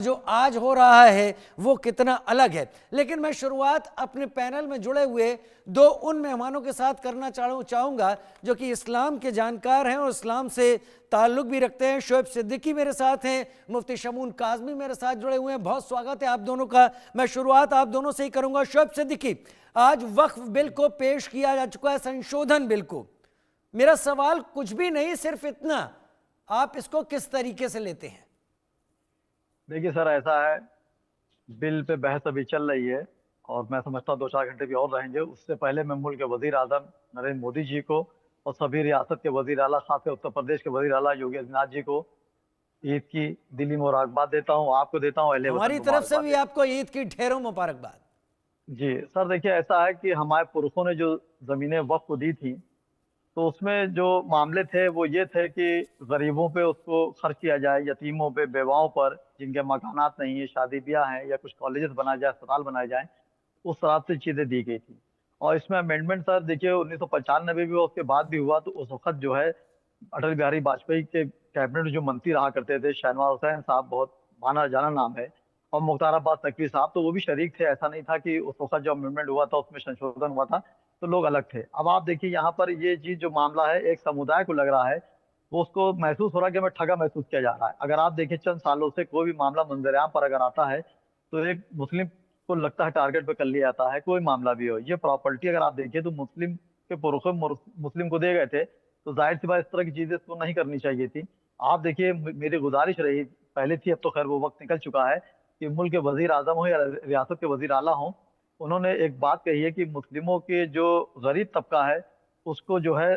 जो आज हो रहा है वो कितना अलग है। लेकिन मैं शुरुआत अपने पैनल में जुड़े हुए दो उन मेहमानों के साथ करना चाहूंगा जो कि इस्लाम के जानकार हैं और इस्लाम से ताल्लुक भी रखते हैं। शोएब सिद्दीकी मेरे साथ हैं, मुफ्ती शमून काज़मी मेरे साथ जुड़े हुए हैं। बहुत स्वागत है आप दोनों का। मैं शुरुआत आप दोनों से ही करूंगा। शोएब सिद्दीकी, आज वक्फ बिल को पेश किया जा चुका है, संशोधन बिल को। मेरा सवाल कुछ भी नहीं, सिर्फ इतना, आप इसको किस तरीके से लेते हैं? देखिए सर, ऐसा है, बिल पे बहस अभी चल रही है और मैं समझता हूँ 2-4 घंटे भी और रहेंगे। उससे पहले मैं मुल्क के वजीर आजम नरेंद्र मोदी जी को और सभी रियासत के वजीर आला, खासकर उत्तर प्रदेश के वजीर आला योगी आदित्यनाथ जी को ईद की दिली मुबारकबाद देता हूँ। आपको देता हूँ, अहले वतन हमारी को तरफ से मुबारकबाद भी देता आपको ईद की ढेरों मुबारकबाद। हूँ। जी सर, देखिए ऐसा है कि हमारे पुरखों ने जो जमीनें वक्फ को दी थी, तो उसमें जो मामले थे वो ये थे कि गरीबों पे उसको खर्च किया जाए, यतीमों पे, बेवाओं पर, जिनके मकानात नहीं है, शादी ब्याह हैं, या कुछ कॉलेजेस बनाए जाए, अस्पताल बनाए जाए, उस तरह से चीजें दी गई थी। और इसमें अमेंडमेंट सर देखिए 1995 में भी हुआ, उसके बाद भी हुआ। तो उस वक्त जो है अटल बिहारी वाजपेयी के कैबिनेट में जो मंत्री रहा करते थे, शहनवाज हुसैन साहब, बहुत माना जाना नाम है, और मुख्तार अब्बास नकवी साहब, तो वो भी शरीक थे। ऐसा नहीं था कि उस वक्त जो अमेंडमेंट हुआ था उसमें संशोधन हुआ था तो लोग अलग थे। अब आप देखिए यहाँ पर ये चीज जो मामला है, एक समुदाय को लग रहा है, वो उसको महसूस हो रहा है कि हमें ठगा महसूस किया जा रहा है। अगर आप देखिए चंद सालों से कोई भी मामला मंजरेआम पर अगर आता है तो एक मुस्लिम को लगता है टारगेट पे कर लिया जाता है। कोई मामला भी हो, ये प्रॉपर्टी अगर आप देखिए तो मुस्लिम के पुरखे मुस्लिम को दे गए थे, तो जाहिर सी बात इस तरह की चीजें तो नहीं करनी चाहिए थी। आप देखिए, मेरी गुजारिश रही, पहले थी, अब तो खैर वो वक्त निकल चुका है, कि मुल्क के वजीर आजम हो या रियासत के वजीर आला हो, उन्होंने एक बात कही है कि मुस्लिमों के जो गरीब तबका है उसको जो है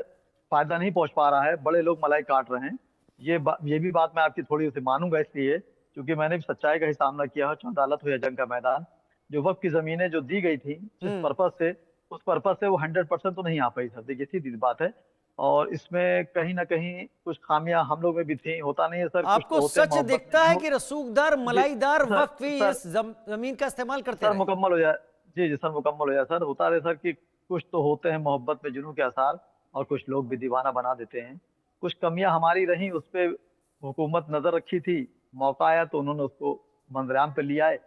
फायदा नहीं पहुंच पा रहा है, बड़े लोग मलाई काट रहे हैं। ये भी बात मैं आपकी थोड़ी सी मानूंगा, इसलिए क्योंकि मैंने भी सच्चाई का ही सामना किया है, चाहे अदालत हो या जंग का मैदान। जो वक्त की जमीनें जो दी गई थी जिस पर्पज से, उस पर्पज से वो 100% तो नहीं आ पाई सर, देखिए सीधी बात है। और इसमें कहीं ना कहीं कुछ खामियां हम लोग में भी थी। होता नहीं है सर, कुछ आपको तो होते हैं सच मोहब्बत में दिखता है जुनून। कि रसूखदार जी मलाईदार सर, वक्फी इस जमीन का इस्तेमाल करते सर रहे? मुकम्मल हो जाए। जी जी सर, मुकम्मल हो जाए सर। होता है सर कि कुछ तो होते हैं मोहब्बत में जुनून के आसार, और कुछ लोग भी दीवाना बना देते हैं। कुछ कमियां हमारी रही, उस पे हुकूमत नजर रखी थी, मौका आया तो उन्होंने उसको मंजरेआम पे लिया है।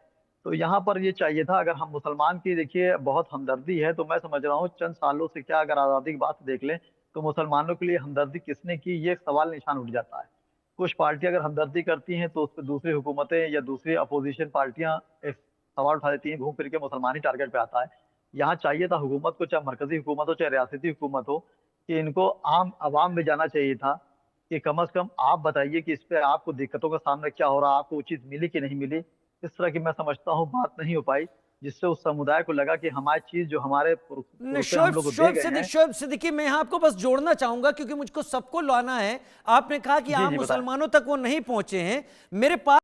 तो यहाँ पर ये चाहिए था, अगर हम मुसलमान की देखिए बहुत हमदर्दी है, तो मैं समझ रहा हूँ चंद सालों से क्या, अगर आज़ादी की बात देख लें तो मुसलमानों के लिए हमदर्दी किसने की, ये एक सवाल निशान उठ जाता है। कुछ पार्टियां अगर हमदर्दी करती हैं तो उस पर दूसरी हुकूमतें या दूसरी अपोजिशन पार्टियां एक सवाल उठा देती हैं, घूम फिर के मुसलमान ही टारगेट पे आता है। यहाँ चाहिए था हुकूमत को, चाहे मरकजी हुकूमत हो चाहे रियासती हुकूमत हो, कि इनको आम आवाम में जाना चाहिए था, कि कम अज कम आप बताइए कि इस पे आपको दिक्कतों का सामना क्या हो रहा है, आपको वो चीज मिली कि नहीं मिली। इस तरह की मैं समझता हूँ बात नहीं हो पाई, जिससे उस समुदाय को लगा कि हमारी चीज जो हमारे पुरखे हम शोएब लोग को दे शोएब गए सिद्दीकी हैं। शोएब सिद्दीकी, मैं यहाँ आपको बस जोड़ना चाहूंगा क्योंकि मुझको सबको लाना है। आपने कहा कि जी आम जी बताएं। मुसलमानों तक वो नहीं पहुंचे हैं। मेरे पास